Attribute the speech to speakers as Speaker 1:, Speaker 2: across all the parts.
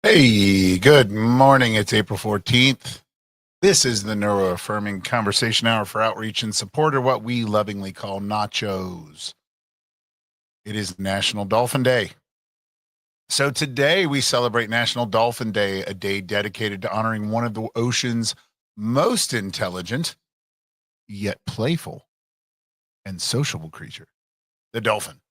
Speaker 1: Hey, good morning. It's April 14th. This is the Neuro-Affirming Conversation Hour for outreach and support, or what we lovingly call NACHOS. It is National Dolphin Day. So today we celebrate National Dolphin Day, a day dedicated to honoring one of the ocean's most intelligent, yet playful and sociable creature, the dolphin.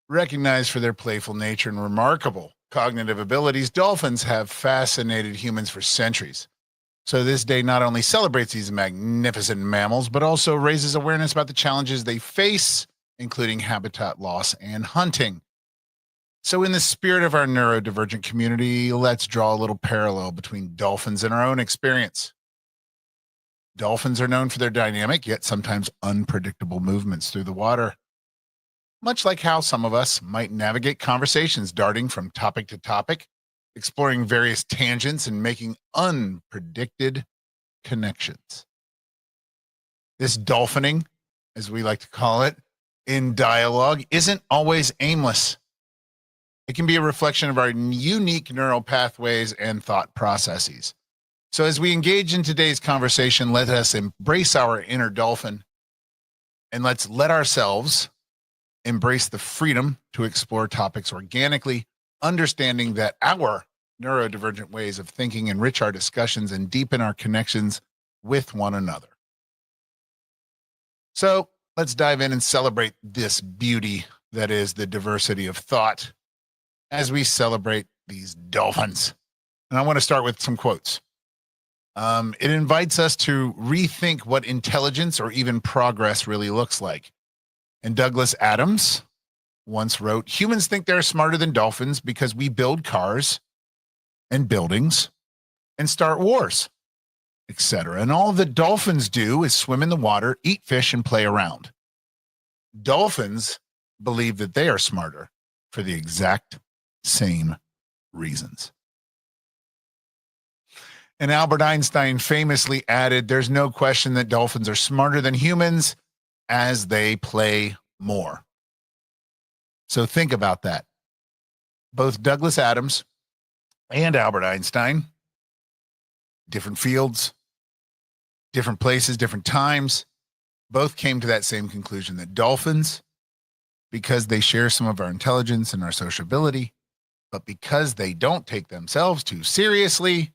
Speaker 1: Recognized for their playful nature and remarkable cognitive abilities, dolphins have fascinated humans for centuries. So this day not only celebrates these magnificent mammals, but also raises awareness about the challenges they face, including habitat loss and hunting. So in the spirit of our neurodivergent community, let's draw a little parallel between dolphins and our own experience. Dolphins are known for their dynamic, yet sometimes unpredictable movements through the water. Much like how some of us might navigate conversations darting from topic to topic, exploring various tangents and making unpredicted connections. This dolphining, as we like to call it, in dialogue isn't always aimless. It can be a reflection of our unique neural pathways and thought processes. So as we engage in today's conversation, let us embrace our inner dolphin and let's let ourselves embrace the freedom to explore topics organically, understanding that our neurodivergent ways of thinking enrich our discussions and deepen our connections with one another. So let's dive in and celebrate this beauty that is the diversity of thought as we celebrate these dolphins. And I want to start with some quotes. It invites us to rethink what intelligence or even progress really looks like. And Douglas Adams once wrote, "Humans think they're smarter than dolphins because we build cars and buildings and start wars, etc. And all that dolphins do is swim in the water, eat fish, and play around. Dolphins believe that they are smarter for the exact same reasons." And Albert Einstein famously added, "There's no question that dolphins are smarter than humans as they play more." So think about that. Both Douglas Adams and Albert Einstein, different fields, different places, different times, both came to that same conclusion that dolphins, because they share some of our intelligence and our sociability, but because they don't take themselves too seriously,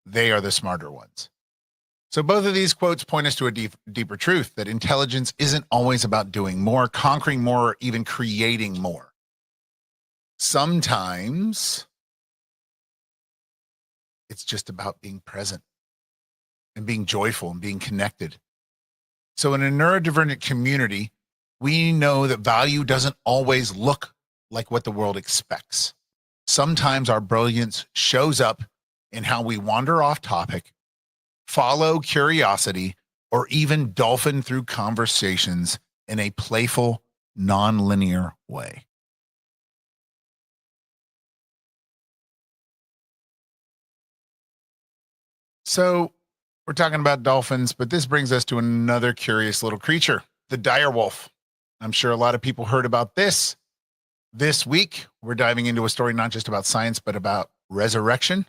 Speaker 1: they are the smarter ones. So both of these quotes point us to a deeper truth, that intelligence isn't always about doing more, conquering more, or even creating more. Sometimes it's just about being present and being joyful and being connected. So in a neurodivergent community, we know that value doesn't always look like what the world expects. Sometimes our brilliance shows up in how we wander off topic, follow curiosity, or even dolphin through conversations in a playful, nonlinear way. So we're talking about dolphins, but this brings us to another curious little creature, the dire wolf. I'm sure a lot of people heard about this. This week, we're diving into a story not just about science, but about resurrection,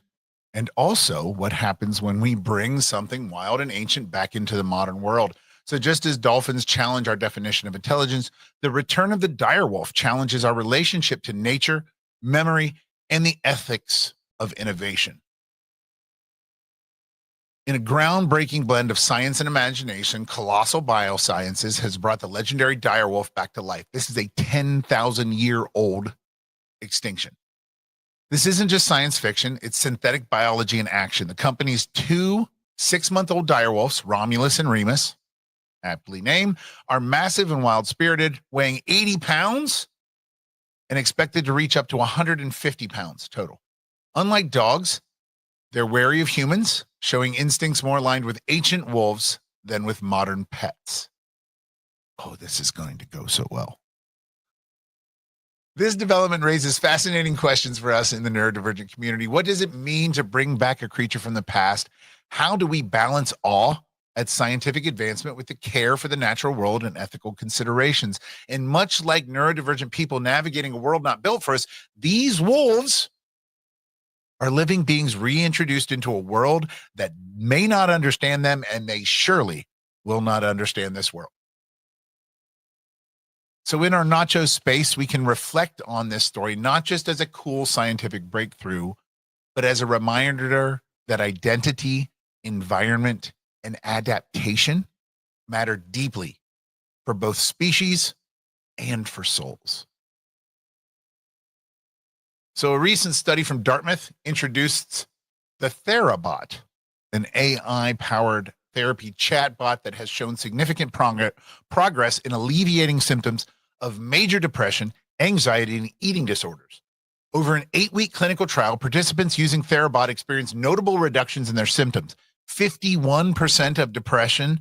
Speaker 1: and also what happens when we bring something wild and ancient back into the modern world. So just as dolphins challenge our definition of intelligence, the return of the direwolf challenges our relationship to nature, memory, and the ethics of innovation. In a groundbreaking blend of science and imagination, Colossal Biosciences has brought the legendary direwolf back to life. This is a 10,000-year-old extinction. This isn't just science fiction, it's synthetic biology in action. The company's two 6-month-old direwolves, Romulus and Remus, aptly named, are massive and wild-spirited, weighing 80 pounds and expected to reach up to 150 pounds total. Unlike dogs, they're wary of humans, showing instincts more aligned with ancient wolves than with modern pets. Oh, this is going to go so well. This development raises fascinating questions for us in the neurodivergent community. What does it mean to bring back a creature from the past? How do we balance awe at scientific advancement with the care for the natural world and ethical considerations? And much like neurodivergent people navigating a world not built for us, these wolves are living beings reintroduced into a world that may not understand them, and they surely will not understand this world. So in our NACHOS space, we can reflect on this story, not just as a cool scientific breakthrough, but as a reminder that identity, environment, and adaptation matter deeply for both species and for souls. So a recent study from Dartmouth introduced the TheraBot, an AI-powered therapy chatbot that has shown significant progress in alleviating symptoms of major depression, anxiety, and eating disorders. Over an 8-week clinical trial, participants using TheraBot experienced notable reductions in their symptoms: 51% of depression,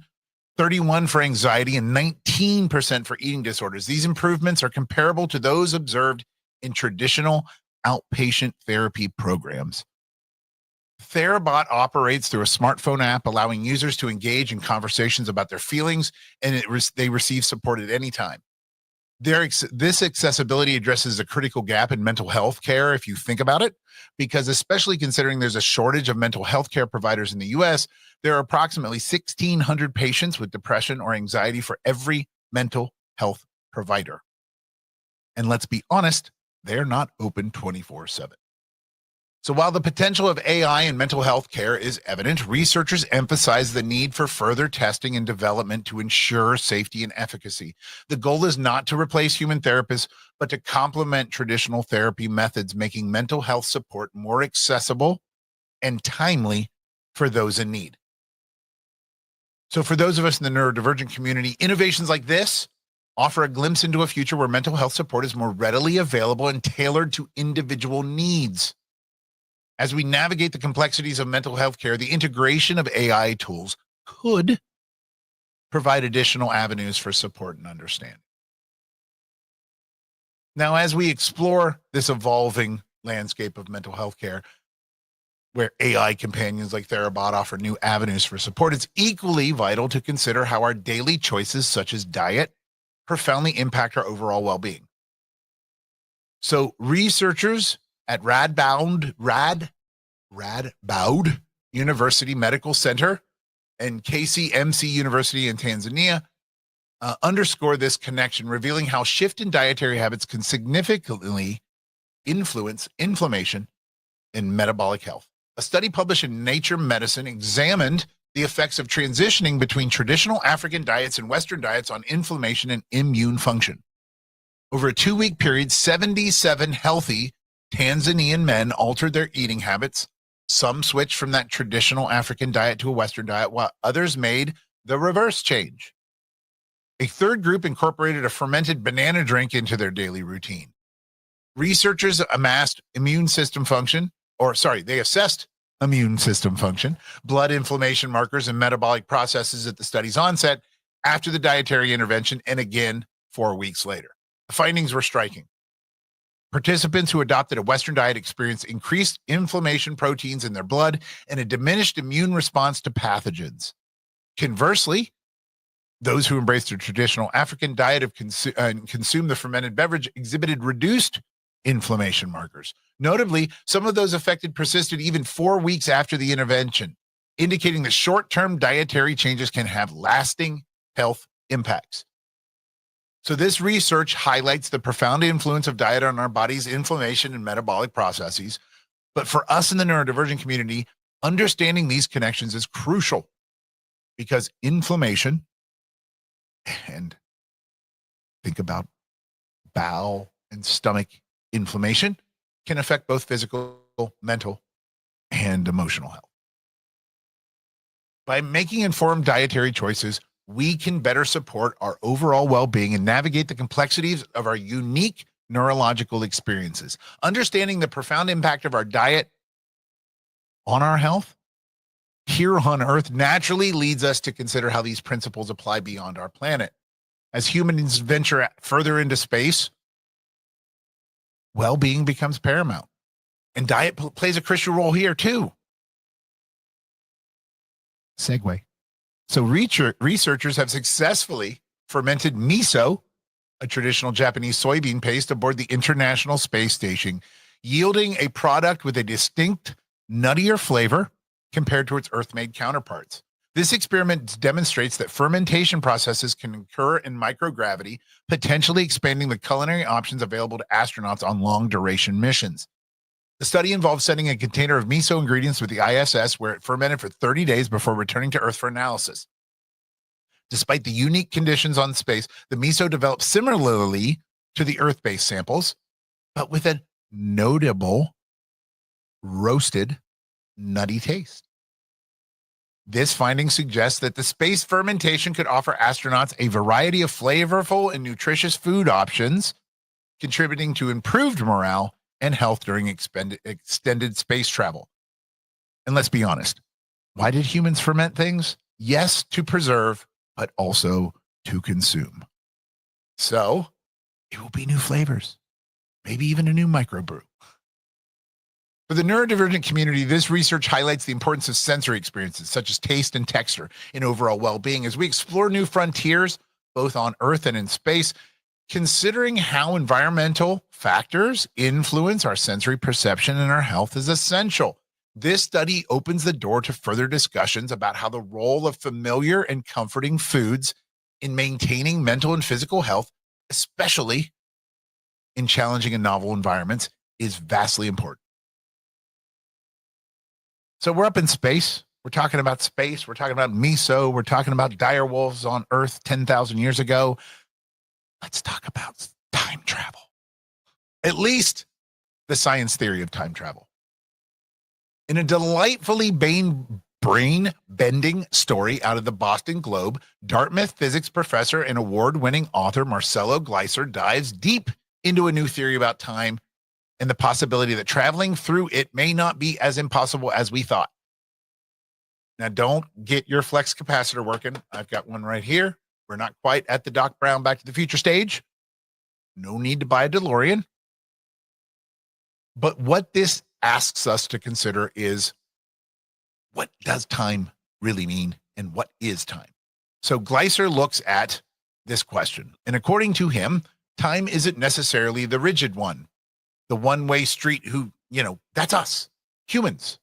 Speaker 1: 31% for anxiety, and 19% for eating disorders. These improvements are comparable to those observed in traditional outpatient therapy programs. TheraBot operates through a smartphone app, allowing users to engage in conversations about their feelings, and they receive support at any time. This accessibility addresses a critical gap in mental health care, if you think about it, because especially considering there's a shortage of mental health care providers in the U.S., there are approximately 1,600 patients with depression or anxiety for every mental health provider. And let's be honest, they're not open 24/7. So while the potential of AI in mental health care is evident, researchers emphasize the need for further testing and development to ensure safety and efficacy. The goal is not to replace human therapists, but to complement traditional therapy methods, making mental health support more accessible and timely for those in need. So for those of us in the neurodivergent community, innovations like this offer a glimpse into a future where mental health support is more readily available and tailored to individual needs. As we navigate the complexities of mental health care, the integration of AI tools could provide additional avenues for support and understanding. Now, as we explore this evolving landscape of mental health care, where AI companions like TheraBot offer new avenues for support, it's equally vital to consider how our daily choices, such as diet, profoundly impact our overall well-being. So researchers at Radboud University Medical Center and KCMC University in Tanzania underscore this connection, revealing how shift in dietary habits can significantly influence inflammation and metabolic health. A study published in Nature Medicine examined the effects of transitioning between traditional African diets and Western diets on inflammation and immune function. Over a 2-week period, 77 healthy Tanzanian men altered their eating habits. Some switched from that traditional African diet to a Western diet, while others made the reverse change. A third group incorporated a fermented banana drink into their daily routine. Researchers assessed immune system function, blood inflammation markers, and metabolic processes at the study's onset, after the dietary intervention, and again 4 weeks later. The findings were striking. Participants who adopted a Western diet experienced increased inflammation proteins in their blood and a diminished immune response to pathogens. Conversely, those who embraced a traditional African diet and consumed the fermented beverage exhibited reduced inflammation markers. Notably, some of those affected persisted even 4 weeks after the intervention, indicating that short-term dietary changes can have lasting health impacts. So this research highlights the profound influence of diet on our body's inflammation and metabolic processes. But for us in the neurodivergent community, understanding these connections is crucial, because inflammation, and think about bowel and stomach inflammation, can affect both physical, mental, and emotional health. By making informed dietary choices, we can better support our overall well-being and navigate the complexities of our unique neurological experiences. Understanding the profound impact of our diet on our health here on Earth naturally leads us to consider how these principles apply beyond our planet. As humans venture further into space, well-being becomes paramount, and diet plays a crucial role here too. Segue. So researchers have successfully fermented miso, a traditional Japanese soybean paste, aboard the International Space Station, yielding a product with a distinct nuttier flavor compared to its Earth-made counterparts. This experiment demonstrates that fermentation processes can occur in microgravity, potentially expanding the culinary options available to astronauts on long-duration missions. The study involved sending a container of miso ingredients with the ISS, where it fermented for 30 days before returning to Earth for analysis. Despite the unique conditions on space, the miso developed similarly to the Earth-based samples, but with a notable roasted, nutty taste. This finding suggests that the space fermentation could offer astronauts a variety of flavorful and nutritious food options, contributing to improved morale and health during extended space travel. And let's be honest, why did humans ferment things? Yes, to preserve, but also to consume. So it will be new flavors, maybe even a new microbrew. For the neurodivergent community, this research highlights the importance of sensory experiences such as taste and texture in overall well-being as we explore new frontiers, both on Earth and in space. Considering how environmental factors influence our sensory perception and our health is essential. This study opens the door to further discussions about how the role of familiar and comforting foods in maintaining mental and physical health, especially in challenging and novel environments, is vastly important. So we're up in space. We're talking about space. We're talking about miso. We're talking about dire wolves on Earth 10,000 years ago. Let's talk about time travel. At least the science theory of time travel. In a delightfully brain-bending story out of the Boston Globe, Dartmouth physics professor and award-winning author Marcelo Gleiser dives deep into a new theory about time and the possibility that traveling through it may not be as impossible as we thought. Now, don't get your flex capacitor working. I've got one right here. We're not quite at the Doc Brown Back to the Future stage. No need to buy a DeLorean. But what this asks us to consider is, what does time really mean and what is time? So Gleiser looks at this question. And according to him, time isn't necessarily the rigid one, the one-way street that's us, humans.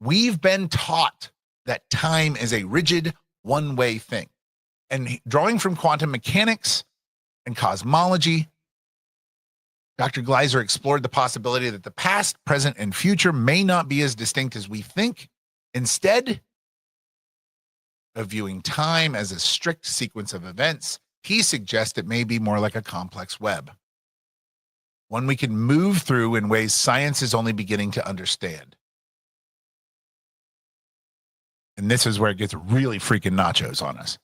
Speaker 1: We've been taught that time is a rigid one-way thing. And drawing from quantum mechanics and cosmology, Dr. Gleiser explored the possibility that the past, present, and future may not be as distinct as we think. Instead of viewing time as a strict sequence of events, he suggests it may be more like a complex web, one we can move through in ways science is only beginning to understand. And this is where it gets really freaking nachos on us.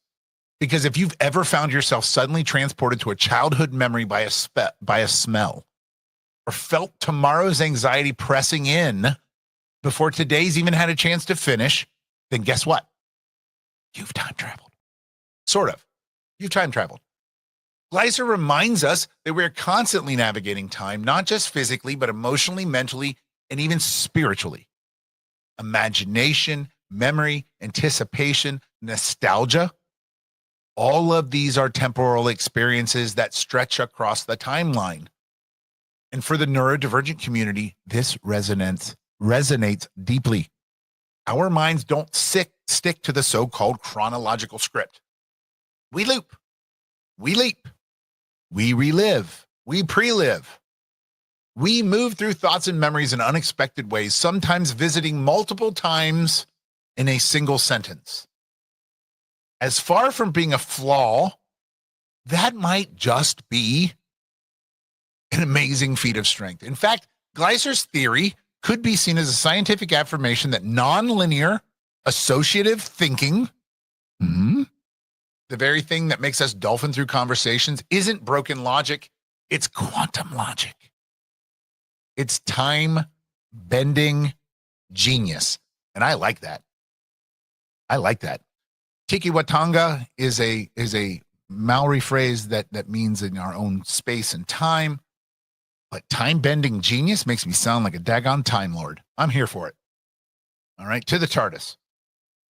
Speaker 1: Because if you've ever found yourself suddenly transported to a childhood memory by a smell, or felt tomorrow's anxiety pressing in before today's even had a chance to finish, then guess what? You've time traveled. Sort of. You've time traveled. Gleiser reminds us that we're constantly navigating time, not just physically, but emotionally, mentally, and even spiritually. Imagination, memory, anticipation, nostalgia, all of these are temporal experiences that stretch across the timeline. And for the neurodivergent community, this resonates deeply. Our minds don't stick to the so-called chronological script. We loop, we leap, we relive, we pre-live. We move through thoughts and memories in unexpected ways, sometimes visiting multiple times in a single sentence. As far from being a flaw, that might just be an amazing feat of strength. In fact, Gleiser's theory could be seen as a scientific affirmation that nonlinear associative thinking, the very thing that makes us dolphin through conversations, isn't broken logic, it's quantum logic. It's time-bending genius. And I like that. Tiki Watanga is a Maori phrase that means in our own space and time. But time-bending genius makes me sound like a daggone Time Lord. I'm here for it. All right, to the TARDIS.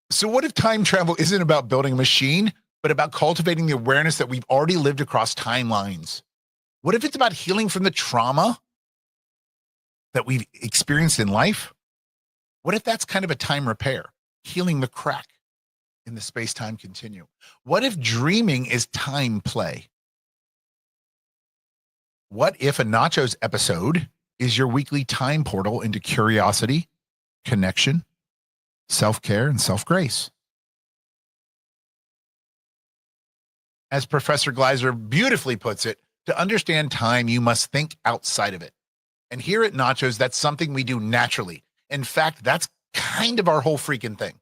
Speaker 1: So what if time travel isn't about building a machine, but about cultivating the awareness that we've already lived across timelines? What if it's about healing from the trauma that we've experienced in life, what if that's kind of a time repair, healing the crack in the space-time continuum? What if dreaming is time play? What if a Nachos episode is your weekly time portal into curiosity, connection, self-care, and self-grace? As Professor Gleiser beautifully puts it, to understand time, you must think outside of it. And here at Nachos, that's something we do naturally. In fact, that's kind of our whole freaking thing.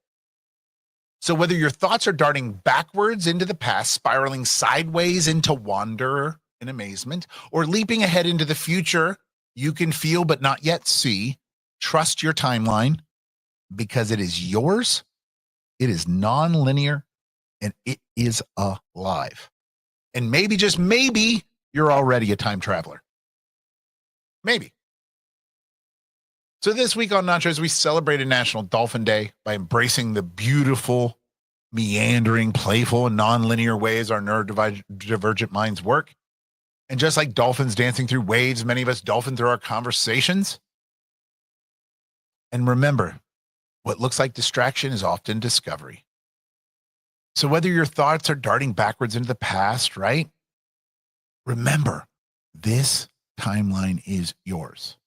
Speaker 1: So whether your thoughts are darting backwards into the past, spiraling sideways into wonder and amazement, or leaping ahead into the future you can feel but not yet see, trust your timeline because it is yours, it is nonlinear, and it is alive. And maybe, just maybe, you're already a time traveler. Maybe. So this week on Nachos, we celebrated National Dolphin Day by embracing the beautiful, meandering, playful, and nonlinear ways our neurodivergent minds work. And just like dolphins dancing through waves, many of us dolphin through our conversations. And remember, what looks like distraction is often discovery. So whether your thoughts are darting backwards into the past, right? Remember, this timeline is yours.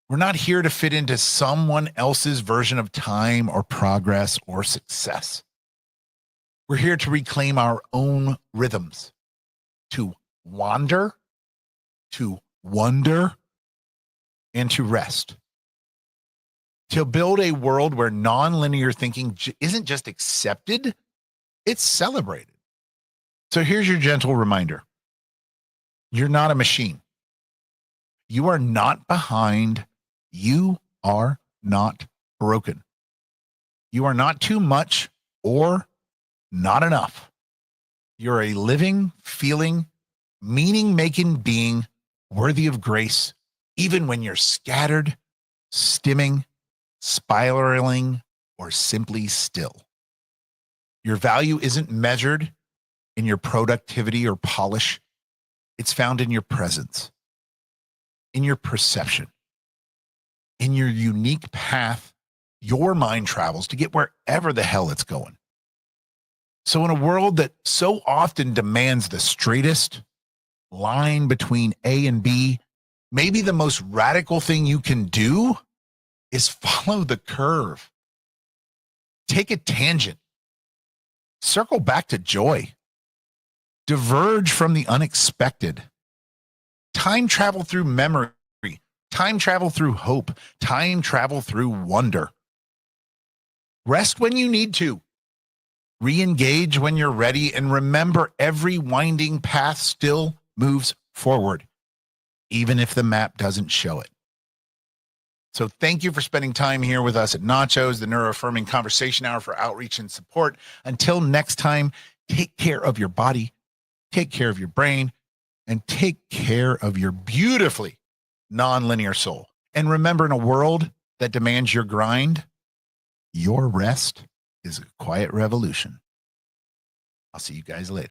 Speaker 1: We're not here to fit into someone else's version of time or progress or success. We're here to reclaim our own rhythms, to wander, to wonder, and to rest. To build a world where nonlinear thinking isn't just accepted, it's celebrated. So here's your gentle reminder. You're not a machine. You are not behind. You are not broken. You are not too much or not enough. You're a living, feeling, meaning-making being worthy of grace, even when you're scattered, stimming, spiraling, or simply still. Your value isn't measured in your productivity or polish. It's found in your presence, in your perception, in your unique path your mind travels to get wherever the hell it's going. So in a world that so often demands the straightest line between A and B, maybe the most radical thing you can do is follow the curve. Take a tangent. Circle back to joy. Diverge from the unexpected. Time travel through memory. Time travel through hope. Time travel through wonder. Rest when you need to. Re-engage when you're ready. And remember, every winding path still moves forward, even if the map doesn't show it. So thank you for spending time here with us at Nachos, the Neuro-Affirming Conversation Hour, for outreach and support. Until next time, take care of your body, take care of your brain, and take care of your beautifully nonlinear soul. And remember, in a world that demands your grind, your rest is a quiet revolution. I'll see you guys later.